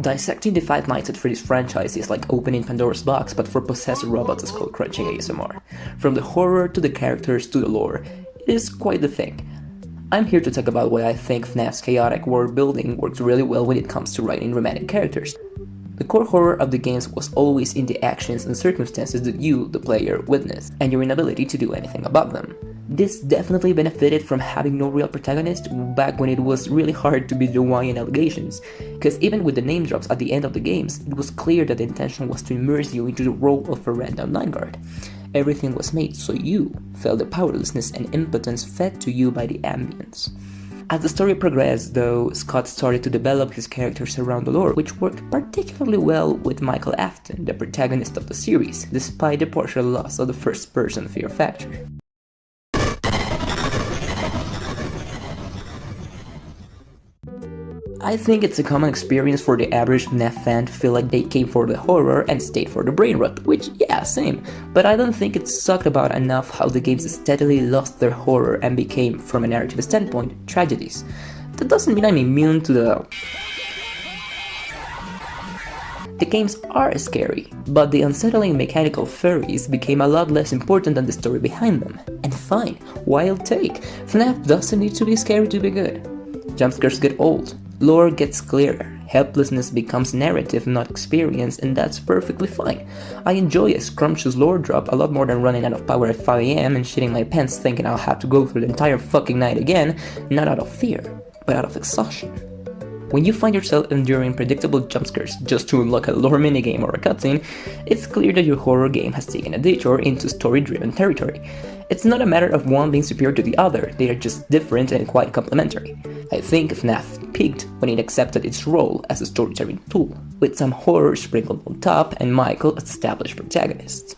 Dissecting the Five Nights at Freddy's franchise is like opening Pandora's box, but for possessed robots skull crunching ASMR. From the horror to the characters to the lore, it is quite the thing. I'm here to talk about why I think FNAF's chaotic world building works really well when it comes to writing romantic characters. The core horror of the games was always in the actions and circumstances that you, the player, witnessed, and your inability to do anything about them. This definitely benefited from having no real protagonist back when it was really hard to beat the Hawaiian allegations, because even with the name drops at the end of the games, it was clear that the intention was to immerse you into the role of a random night guard. Everything was made so you felt the powerlessness and impotence fed to you by the ambience. As the story progressed, though, Scott started to develop his characters around the lore, which worked particularly well with Michael Afton, the protagonist of the series, despite the partial loss of the first-person fear factor. I think it's a common experience for the average FNAF fan to feel like they came for the horror and stayed for the brainrot, which, yeah, same, but I don't think it's talked about enough how the games steadily lost their horror and became, from a narrative standpoint, tragedies. That doesn't mean I'm immune to the games are scary, but the unsettling mechanical furries became a lot less important than the story behind them. And fine, wild take, FNAF doesn't need to be scary to be good. Jumpscares get old, lore gets clearer, helplessness becomes narrative, not experience, and that's perfectly fine. I enjoy a scrumptious lore drop a lot more than running out of power at 5 AM and shitting my pants thinking I'll have to go through the entire fucking night again, not out of fear, but out of exhaustion. When you find yourself enduring predictable jumpscares just to unlock a lore minigame or a cutscene, it's clear that your horror game has taken a detour into story-driven territory. It's not a matter of one being superior to the other, they are just different and quite complementary. I think FNAF peaked when it accepted its role as a storytelling tool, with some horror sprinkled on top and Michael as established protagonist.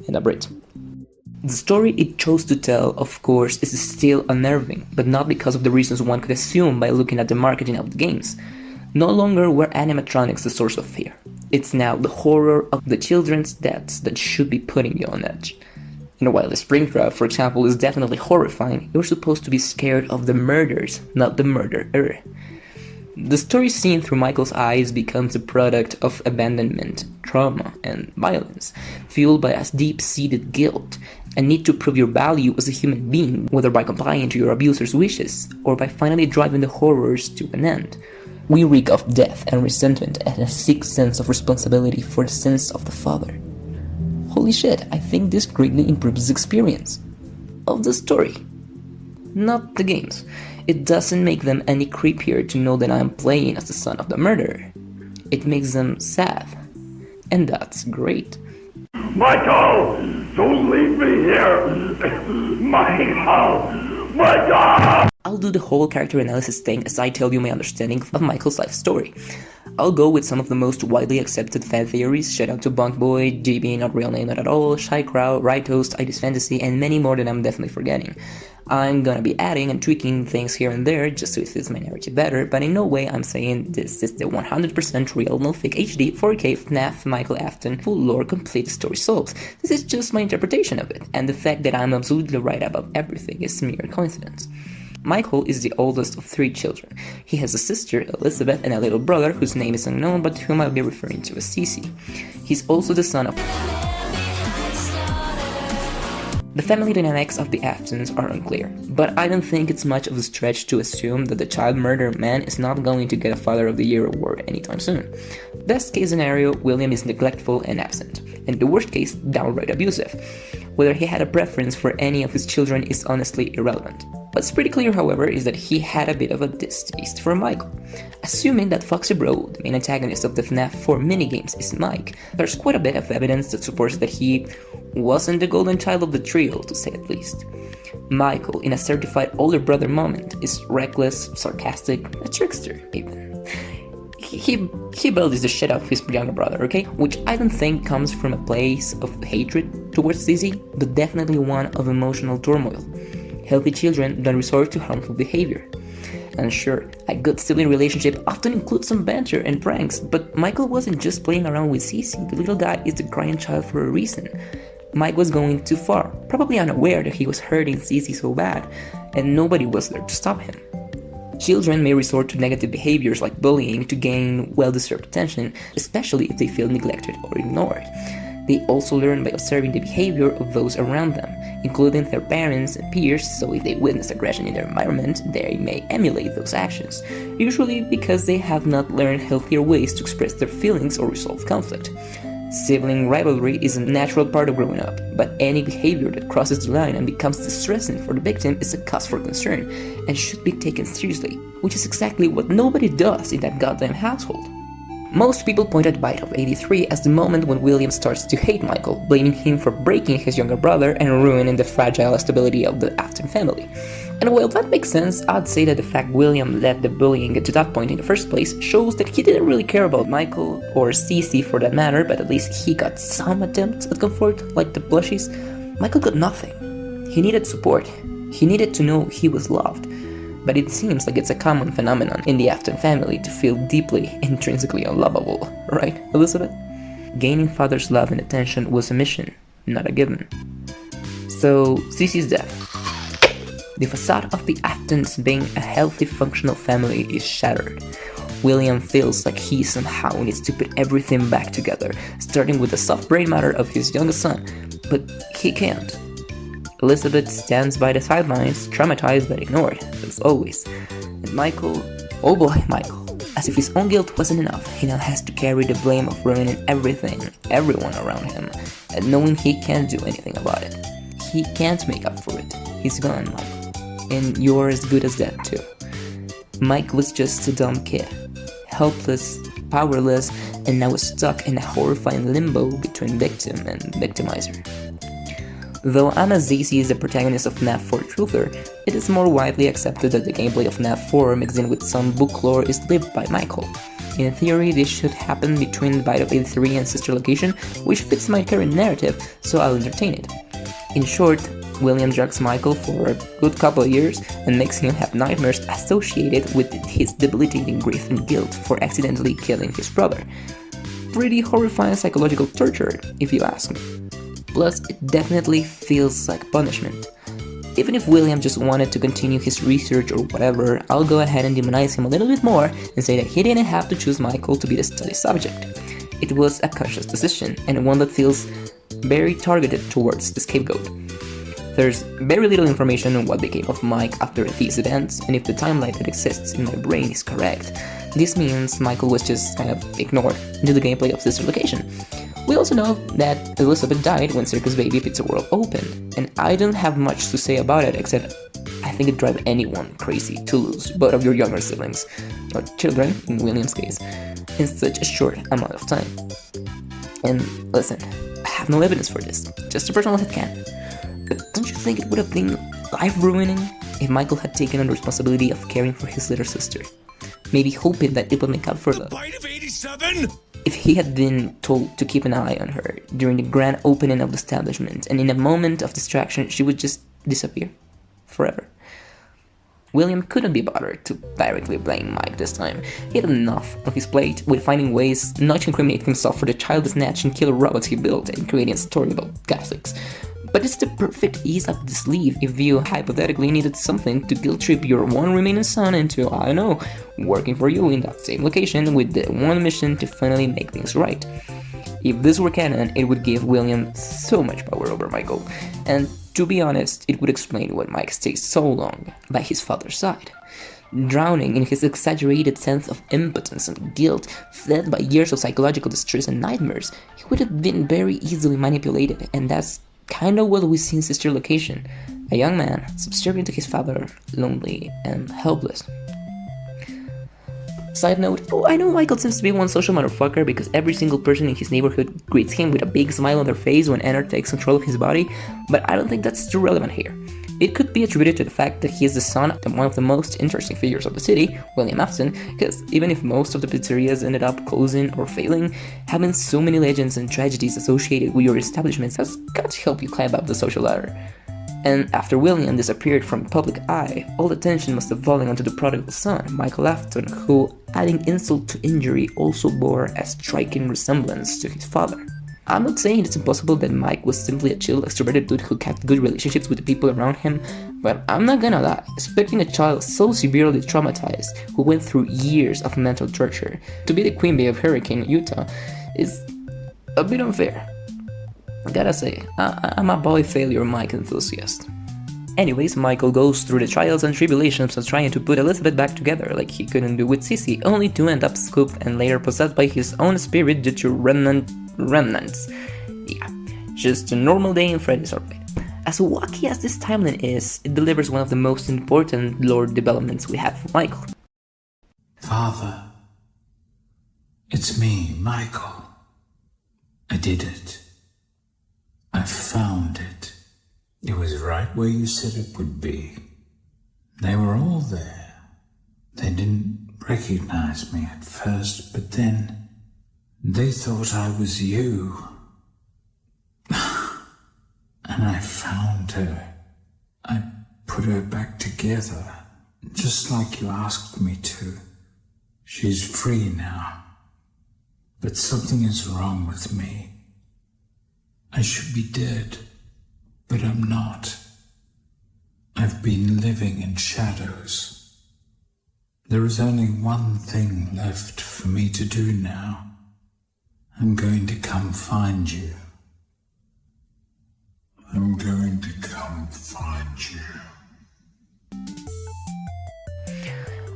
And a Brit. The story it chose to tell, of course, is still unnerving, but not because of the reasons one could assume by looking at the marketing of the games. No longer were animatronics the source of fear. It's now the horror of the children's deaths that should be putting you on edge. While the Brainrot, for example, is definitely horrifying, you're supposed to be scared of the murders, not the murderer. The story seen through Michael's eyes becomes a product of abandonment, trauma, and violence, fueled by a deep-seated guilt, a need to prove your value as a human being, whether by complying to your abuser's wishes, or by finally driving the horrors to an end. We reek of death and resentment and a sick sense of responsibility for the sins of the father. Holy shit, I think this greatly improves the experience of the story, not the games. It doesn't make them any creepier to know that I'm playing as the son of the murderer. It makes them sad, and that's great. Michael, don't leave me here! Michael! I'll do the whole character analysis thing as I tell you my understanding of Michael's life story. I'll go with some of the most widely accepted fan theories, shout out to Bunkboy, GB, not real name not at all, Shy Crow, Right Toast, Itis Fantasy, and many more that I'm definitely forgetting. I'm gonna be adding and tweaking things here and there just so it fits my narrative better, but in no way I'm saying this is the 100% real, no fake HD, 4K FNAF Michael Afton full lore complete story solves. This is just my interpretation of it, and the fact that I'm absolutely right about everything is mere coincidence. Michael is the oldest of 3 children. He has a sister, Elizabeth, and a little brother whose name is unknown but whom I'll be referring to as Cece. He's also the son of... The family dynamics of the Aftons are unclear, but I don't think it's much of a stretch to assume that the child murder man is not going to get a Father of the Year award anytime soon. Best case scenario, William is neglectful and absent, and the worst case, downright abusive. Whether he had a preference for any of his children is honestly irrelevant. What's pretty clear, however, is that he had a bit of a distaste for Michael. Assuming that Foxy Bro, the main antagonist of the FNAF 4 minigames, is Mike, there's quite a bit of evidence that supports that he wasn't the golden child of the trio, to say at least. Michael, in a certified older brother moment, is reckless, sarcastic, a trickster, even. He bellies the shit out of his younger brother, okay? Which I don't think comes from a place of hatred towards Dizzy, but definitely one of emotional turmoil. Healthy children don't resort to harmful behavior. And sure, a good sibling relationship often includes some banter and pranks, but Michael wasn't just playing around with Cece, the little guy is the crying child for a reason. Mike was going too far, probably unaware that he was hurting Cece so bad, and nobody was there to stop him. Children may resort to negative behaviors like bullying to gain well-deserved attention, especially if they feel neglected or ignored. They also learn by observing the behavior of those around them, including their parents and peers, so if they witness aggression in their environment, they may emulate those actions, usually because they have not learned healthier ways to express their feelings or resolve conflict. Sibling rivalry is a natural part of growing up, but any behavior that crosses the line and becomes distressing for the victim is a cause for concern, and should be taken seriously, which is exactly what nobody does in that goddamn household. Most people point at Bite of 83 as the moment when William starts to hate Michael, blaming him for breaking his younger brother and ruining the fragile stability of the Afton family. And while that makes sense, I'd say that the fact William let the bullying get to that point in the first place shows that he didn't really care about Michael, or Cece for that matter, but at least he got some attempts at comfort, like the plushies. Michael got nothing. He needed support. He needed to know he was loved. But it seems like it's a common phenomenon in the Afton family to feel deeply, intrinsically unlovable, right, Elizabeth? Gaining father's love and attention was a mission, not a given. So, Cece's death. The facade of the Aftons being a healthy, functional family is shattered. William feels like he somehow needs to put everything back together, starting with the soft brain matter of his youngest son, but he can't. Elizabeth stands by the sidelines, traumatized but ignored, as always. And Michael, oh boy, Michael, as if his own guilt wasn't enough, he now has to carry the blame of ruining everything, everyone around him, and knowing he can't do anything about it. He can't make up for it. He's gone, Michael. And you're as good as that, too. Mike was just a dumb kid, helpless, powerless, and now stuck in a horrifying limbo between victim and victimizer. Though Anna Zacy is the protagonist of FNAF 4 Truther, it is more widely accepted that the gameplay of FNAF 4 mixed in with some book lore is lived by Michael. In theory, this should happen between Bite of 83 and Sister Location, which fits my current narrative, so I'll entertain it. In short, William drugs Michael for a good couple of years and makes him have nightmares associated with his debilitating grief and guilt for accidentally killing his brother. Pretty horrifying psychological torture, if you ask me. Plus, it definitely feels like punishment. Even if William just wanted to continue his research or whatever, I'll go ahead and demonize him a little bit more and say that he didn't have to choose Michael to be the study subject. It was a conscious decision, and one that feels very targeted towards the scapegoat. There's very little information on what became of Mike after these events, and if the timeline that exists in my brain is correct, this means Michael was just kind of ignored into the gameplay of Sister Location. We also know that Elizabeth died when Circus Baby Pizza World opened, and I don't have much to say about it except I think it drives anyone crazy to lose both of your younger siblings, or children in William's case, in such a short amount of time. And listen, I have no evidence for this, just a personal headcanon. But don't you think it would have been life-ruining if Michael had taken on the responsibility of caring for his little sister? Maybe hoping that it would make up for the Bite of 87? If he had been told to keep an eye on her during the grand opening of the establishment, and in a moment of distraction she would just disappear forever. William couldn't be bothered to directly blame Mike this time. He had enough on his plate with finding ways not to incriminate himself for the child snatching killer robots he built and creating a story about Catholics. But it's the perfect ease up the sleeve if you hypothetically needed something to guilt trip your one remaining son into, I don't know, working for you in that same location with the one mission to finally make things right. If this were canon, it would give William so much power over Michael, and to be honest, it would explain why Mike stays so long by his father's side. Drowning in his exaggerated sense of impotence and guilt, fed by years of psychological distress and nightmares, he would have been very easily manipulated, and that's kind of what we see in Sister Location, a young man subservient to his father, lonely and helpless. Side note, I know Michael seems to be one social motherfucker because every single person in his neighborhood greets him with a big smile on their face when Ennard takes control of his body, but I don't think that's too relevant here. It could be attributed to the fact that he is the son of one of the most interesting figures of the city, William Afton, because even if most of the pizzerias ended up closing or failing, having so many legends and tragedies associated with your establishments has got to help you climb up the social ladder. And after William disappeared from public eye, all attention must have fallen onto the prodigal son, Michael Afton, who, adding insult to injury, also bore a striking resemblance to his father. I'm not saying it's impossible that Mike was simply a chill, extroverted dude who kept good relationships with the people around him, but I'm not gonna lie, expecting a child so severely traumatized, who went through years of mental torture, to be the queen bee of Hurricane, Utah, is a bit unfair. Gotta say, I'm a boy failure Mike enthusiast. Anyways, Michael goes through the trials and tribulations of trying to put Elizabeth back together like he couldn't do with Sissy, only to end up scooped and later possessed by his own spirit due to remnants. Yeah, just a normal day in Freddy's orbit. As wacky as this timeline is, it delivers one of the most important lore developments we have for Michael. Father, it's me, Michael. I did it. I found it. It was right where you said it would be. They were all there. They didn't recognize me at first, but then they thought I was you. And I found her. I put her back together, just like you asked me to. She's free now. But something is wrong with me. I should be dead. But I'm not. I've been living in shadows. There is only one thing left for me to do now. I'm going to come find you. I'm going to come find you.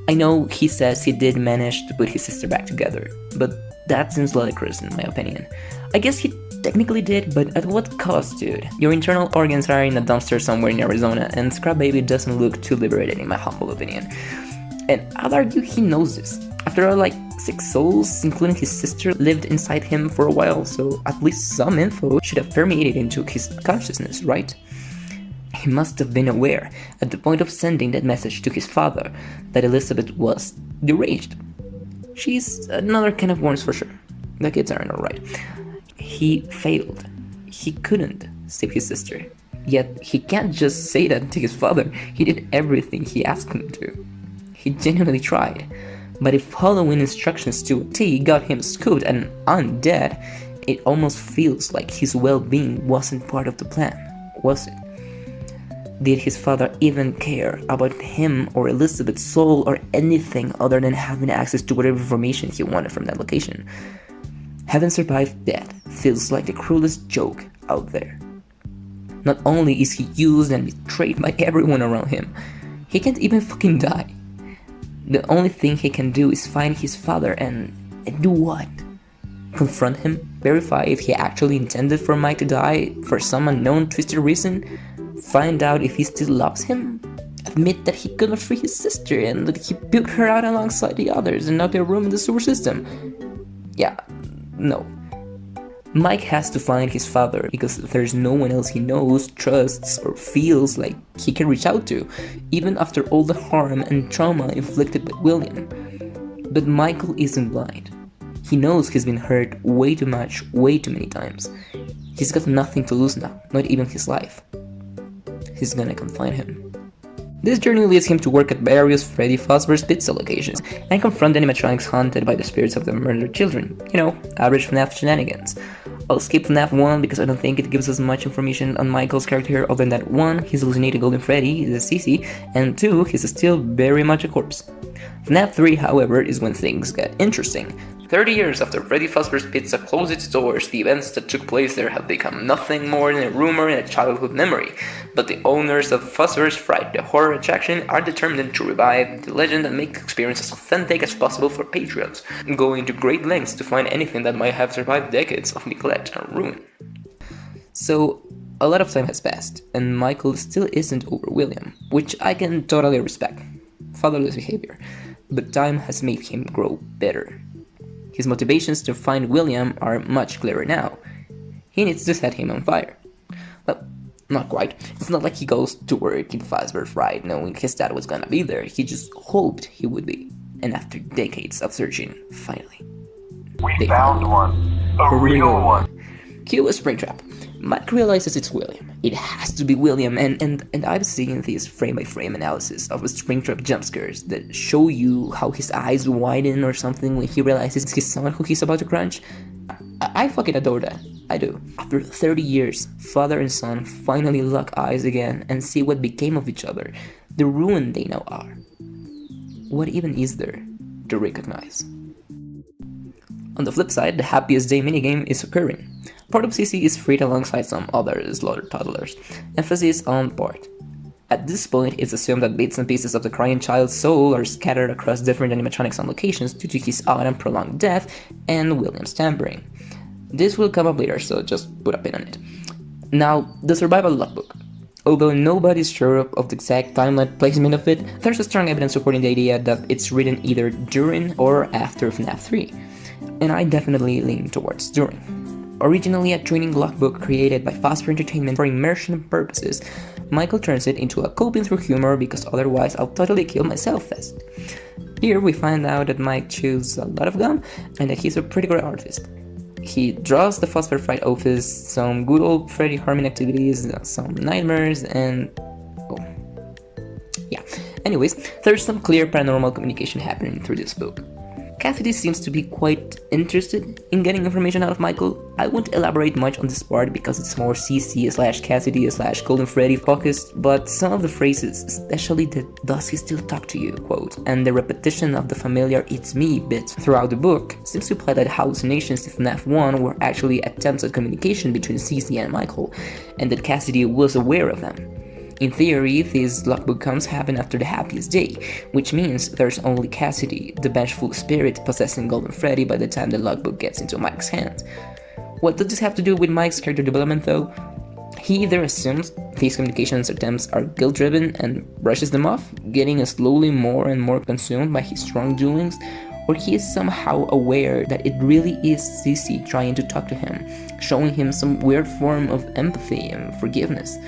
I know he says he did manage to put his sister back together, but that seems ludicrous in my opinion. I guess he technically did, but at what cost, dude? Your internal organs are in a dumpster somewhere in Arizona, and Scrap Baby doesn't look too liberated in my humble opinion. And I'd argue he knows this. After all, like 6 souls, including his sister, lived inside him for a while, so at least some info should have permeated into his consciousness, right? He must have been aware, at the point of sending that message to his father, that Elizabeth was deranged. She's another can of worms for sure. The kids aren't alright. He failed. He couldn't save his sister. Yet he can't just say that to his father. He did everything he asked him to. He genuinely tried. But if following instructions to a T got him scooped and undead, it almost feels like his well-being wasn't part of the plan, was it? Did his father even care about him or Elizabeth's soul or anything other than having access to whatever information he wanted from that location? Having survived death feels like the cruelest joke out there. Not only is he used and betrayed by everyone around him, he can't even fucking die. The only thing he can do is find his father and do what? Confront him? Verify if he actually intended for Mike to die for some unknown twisted reason? Find out if he still loves him? Admit that he couldn't free his sister and that he puked her out alongside the others and knocked their room in the sewer system? Yeah, no. Mike has to find his father because there's no one else he knows, trusts, or feels like he can reach out to, even after all the harm and trauma inflicted by William. But Michael isn't blind. He knows he's been hurt way too much, way too many times. He's got nothing to lose now, not even his life. He's gonna confine him. This journey leads him to work at various Freddy Fazbear's Pizza locations and confront animatronics haunted by the spirits of the murdered children. You know, average FNAF shenanigans. I'll skip FNAF 1 because I don't think it gives us much information on Michael's character other than that 1, he's hallucinating Golden Freddy, is a CC, and 2, he's still very much a corpse. FNAF 3, however, is when things get interesting. 30 years after Freddy Fazbear's Pizza closed its doors, the events that took place there have become nothing more than a rumor and a childhood memory. But the owners of Fazbear's Fright, the horror attraction, are determined to revive the legend and make the experience as authentic as possible for patrons, going to great lengths to find anything that might have survived decades of neglect and ruin. So, a lot of time has passed, and Michael still isn't over William, which I can totally respect. Fatherless behavior. But time has made him grow better. His motivations to find William are much clearer now. He needs to set him on fire. Well, not quite. It's not like he goes to work in Fazbear's Fright knowing his dad was gonna be there. He just hoped he would be. And after decades of searching, finally, We found one. A real one. Cue a Springtrap. Mike realizes it's William. It has to be William, and I've seen these frame-by-frame analysis of Springtrap jump scares that show you how his eyes widen or something when he realizes it's his son who he's about to crunch. I fucking adore that. I do. After 30 years, father and son finally lock eyes again and see what became of each other, the ruin they now are. What even is there to recognize? On the flip side, the happiest day minigame is occurring. Part of CC is freed alongside some other slaughtered toddlers. Emphasis on part. At this point, it's assumed that bits and pieces of the crying child's soul are scattered across different animatronics and locations due to his odd and prolonged death and William's tampering. This will come up later, so just put a pin on it. Now, the survival logbook. Although nobody's sure of the exact timeline placement of it, there's a strong evidence supporting the idea that it's written either during or after FNAF 3, and I definitely lean towards during. Originally a training logbook created by Fosfor Entertainment for immersion purposes, Michael turns it into a coping through humor because otherwise I'll totally kill myself fest. Here we find out that Mike chews a lot of gum and that he's a pretty great artist. He draws the Phosphor Fright office, some good old Freddy Harmon activities, some nightmares, and... oh. Yeah. Anyways, there's some clear paranormal communication happening through this book. Cassidy seems to be quite interested in getting information out of Michael. I won't elaborate much on this part because it's more CC/Cassidy/Golden Freddy focused, but some of the phrases, especially the "does he still talk to you" quote, and the repetition of the familiar "it's me" bit throughout the book, seems to imply that hallucinations in FNAF 1 were actually attempts at communication between CC and Michael, and that Cassidy was aware of them. In theory, these logbook counts happen after the happiest day, which means there's only Cassidy, the vengeful spirit possessing Golden Freddy by the time the logbook gets into Mike's hands. What does this have to do with Mike's character development though? He either assumes these communications attempts are guilt-driven and brushes them off, getting slowly more and more consumed by his wrongdoings, or he is somehow aware that it really is CC trying to talk to him, showing him some weird form of empathy and forgiveness.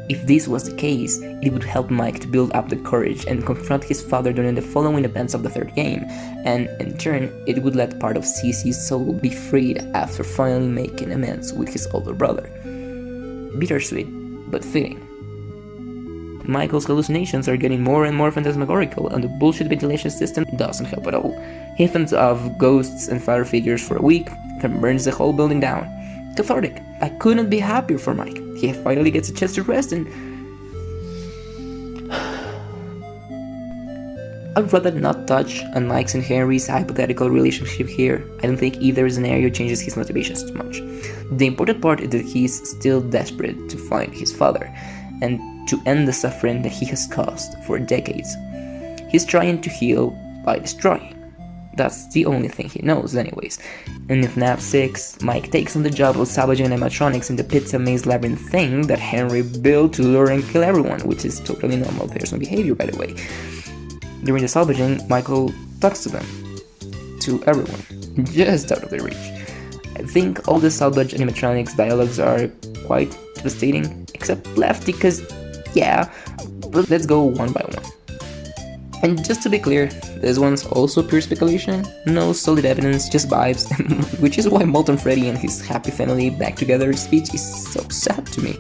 If this was the case, it would help Mike to build up the courage and confront his father during the following events of the third game, and in turn, it would let part of CC's soul be freed after finally making amends with his older brother. Bittersweet, but fitting. Michael's hallucinations are getting more and more phantasmagorical, and the bullshit ventilation system doesn't help at all. He thinks of ghosts and father figures for a week, then burns the whole building down. Cathartic. I couldn't be happier for Mike. He finally gets a chance to rest and... I'd rather not touch on Mike's and Henry's hypothetical relationship here. I don't think either scenario changes his motivations too much. The important part is that he's still desperate to find his father, and to end the suffering that he has caused for decades. He's trying to heal by destroying. That's the only thing he knows anyways. In FNAF 6, Mike takes on the job of salvaging animatronics in the pizza maze labyrinth thing that Henry built to lure and kill everyone, which is totally normal person behavior by the way. During the salvaging, Michael talks to them. To everyone. Just out of their reach. I think all the salvage animatronics dialogues are quite devastating, except Lefty, cause yeah, but let's go one by one. And just to be clear, this one's also pure speculation, no solid evidence, just vibes, which is why Molten Freddy and his happy family back together speech is so sad to me.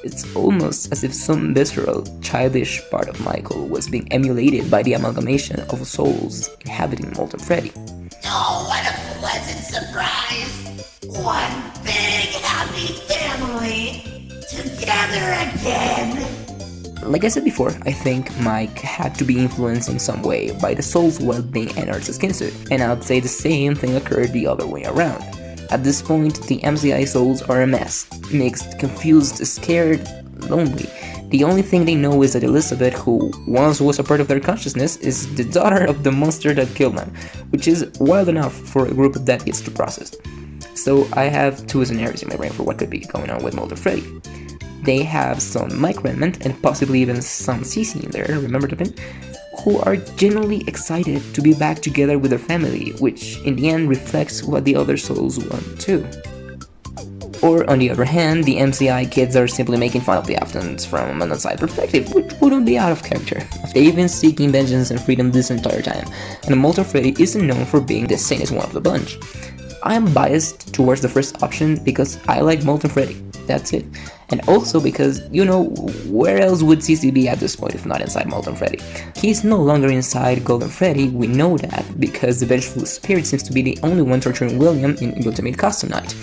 It's almost as if some visceral, childish part of Michael was being emulated by the amalgamation of souls inhabiting Molten Freddy. Oh, what a pleasant surprise! One big happy family together again! Like I said before, I think Mike had to be influenced in some way by the soul's well-being and Earth's skin suit, and I'd say the same thing occurred the other way around. At this point, the MCI souls are a mess, mixed, confused, scared, lonely. The only thing they know is that Elizabeth, who once was a part of their consciousness, is the daughter of the monster that killed them, which is wild enough for a group of dead kids to process. So I have two scenarios in my brain for what could be going on with Molten Freddy. They have some Mike remnant and possibly even some CC in there, remember the pin? Who are genuinely excited to be back together with their family, which in the end reflects what the other souls want too. Or on the other hand, the MCI kids are simply making fun of the Aftons from an outside perspective, which wouldn't be out of character. They've been seeking vengeance and freedom this entire time, and Molten Freddy isn't known for being the sanest one of the bunch. I am biased towards the first option because I like Molten Freddy. that's it. And also because, you know, where else would CC be at this point if not inside Molten Freddy? He's no longer inside Golden Freddy, we know that, because the Vengeful Spirit seems to be the only one torturing William in Ultimate Custom Night.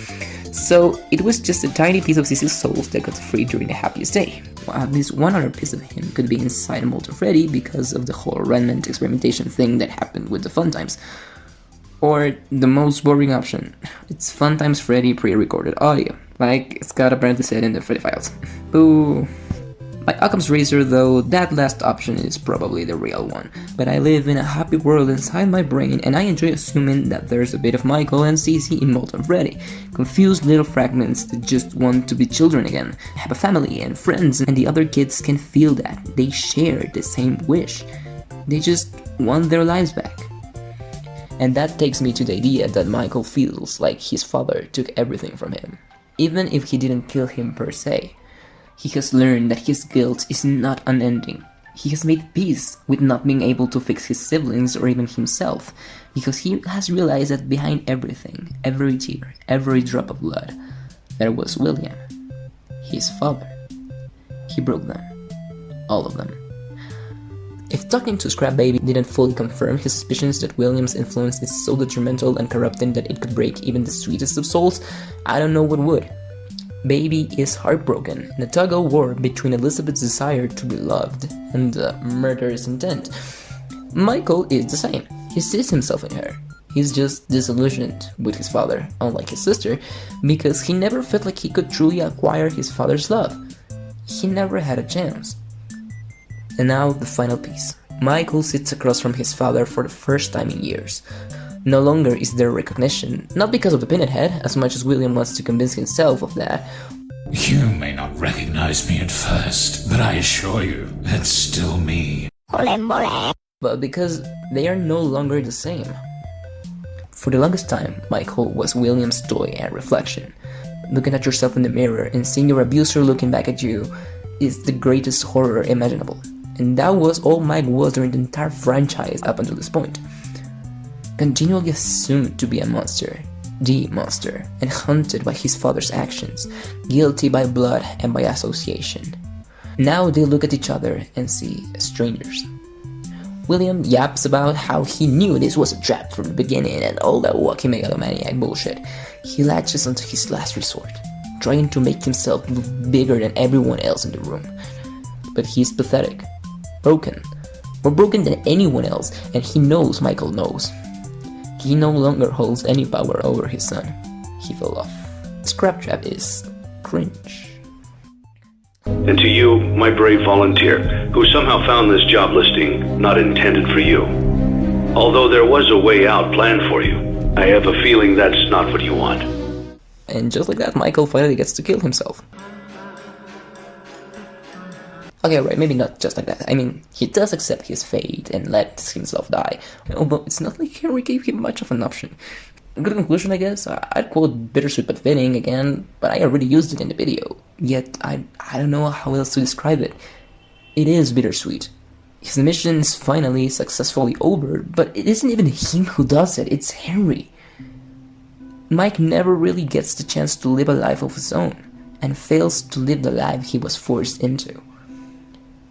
So it was just a tiny piece of CC's souls that got free during the happiest day. Well, at least one other piece of him could be inside Molten Freddy because of the whole remnant experimentation thing that happened with the Fun Times. Or the most boring option, it's Fun Times Freddy pre-recorded audio, like Scott apparently said in the Freddy files. Boo! Like Occam's razor though, that last option is probably the real one. But I live in a happy world inside my brain and I enjoy assuming that there's a bit of Michael and Cece in Molten Freddy. Confused little fragments that just want to be children again, have a family and friends, and the other kids can feel that. They share the same wish. They just want their lives back. And that takes me to the idea that Michael feels like his father took everything from him. Even if he didn't kill him per se, he has learned that his guilt is not unending. He has made peace with not being able to fix his siblings or even himself, because he has realized that behind everything, every tear, every drop of blood, there was William, his father. He broke them. All of them. If talking to Scrap Baby didn't fully confirm his suspicions that William's influence is so detrimental and corrupting that it could break even the sweetest of souls, I don't know what would. Baby is heartbroken in a tug-of-war between Elizabeth's desire to be loved and the murderous intent. Michael is the same. He sees himself in her. He's just disillusioned with his father, unlike his sister, because he never felt like he could truly acquire his father's love. He never had a chance. And now the final piece. Michael sits across from his father for the first time in years. No longer is there recognition, not because of the pinhead, as much as William wants to convince himself of that. You may not recognize me at first, but I assure you, it's still me. But because they are no longer the same. For the longest time, Michael was William's toy and reflection. Looking at yourself in the mirror and seeing your abuser looking back at you is the greatest horror imaginable. And that was all Mike was during the entire franchise up until this point. Continually assumed to be a monster, the monster, and hunted by his father's actions, guilty by blood and by association. Now they look at each other and see strangers. William yaps about how he knew this was a trap from the beginning and all that wacky megalomaniac bullshit. He latches onto his last resort, trying to make himself look bigger than everyone else in the room. But he's pathetic, broken, more broken than anyone else, and he knows Michael knows. He no longer holds any power over his son. He fell off. Scraptrap is cringe. And to you, my brave volunteer, who somehow found this job listing not intended for you. Although there was a way out planned for you, I have a feeling that's not what you want. And just like that, Michael finally gets to kill himself. Okay, right, maybe not just like that. I mean, he does accept his fate and lets himself die. Although it's not like Henry gave him much of an option. A good conclusion, I guess. I'd quote bittersweet but fitting again, but I already used it in the video. Yet, I don't know how else to describe it. It is bittersweet. His mission is finally successfully over, but it isn't even him who does it, it's Henry. Mike never really gets the chance to live a life of his own, and fails to live the life he was forced into.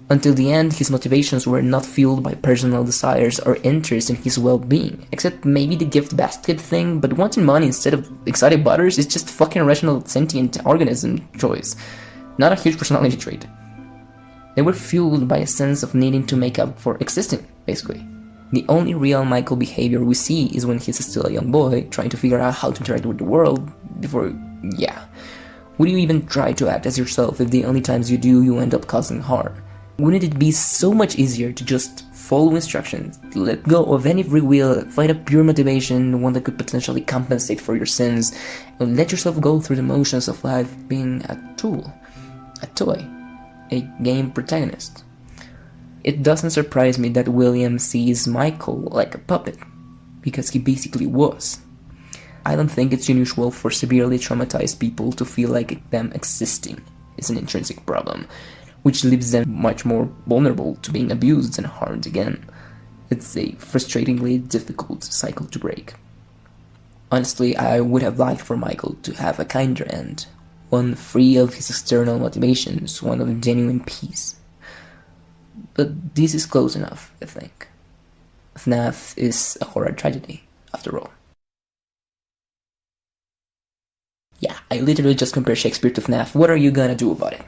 Until the end, his motivations were not fueled by personal desires or interest in his well-being, except maybe the gift basket thing, but wanting money instead of exotic butters is just fucking rational sentient organism choice, not a huge personality trait. They were fueled by a sense of needing to make up for existing, basically. The only real Michael behavior we see is when he's still a young boy, trying to figure out how to interact with the world before, yeah. Would you even try to act as yourself if the only times you do, you end up causing harm? Wouldn't it be so much easier to just follow instructions, let go of any free will, find a pure motivation, one that could potentially compensate for your sins, and let yourself go through the motions of life being a tool, a toy, a game protagonist? It doesn't surprise me that William sees Michael like a puppet, because he basically was. I don't think it's unusual for severely traumatized people to feel like them existing is an intrinsic problem, which leaves them much more vulnerable to being abused and harmed again. It's a frustratingly difficult cycle to break. Honestly, I would have liked for Michael to have a kinder end, one free of his external motivations, one of genuine peace. But this is close enough, I think. FNAF is a horror tragedy, after all. Yeah, I literally just compared Shakespeare to FNAF. What are you gonna do about it?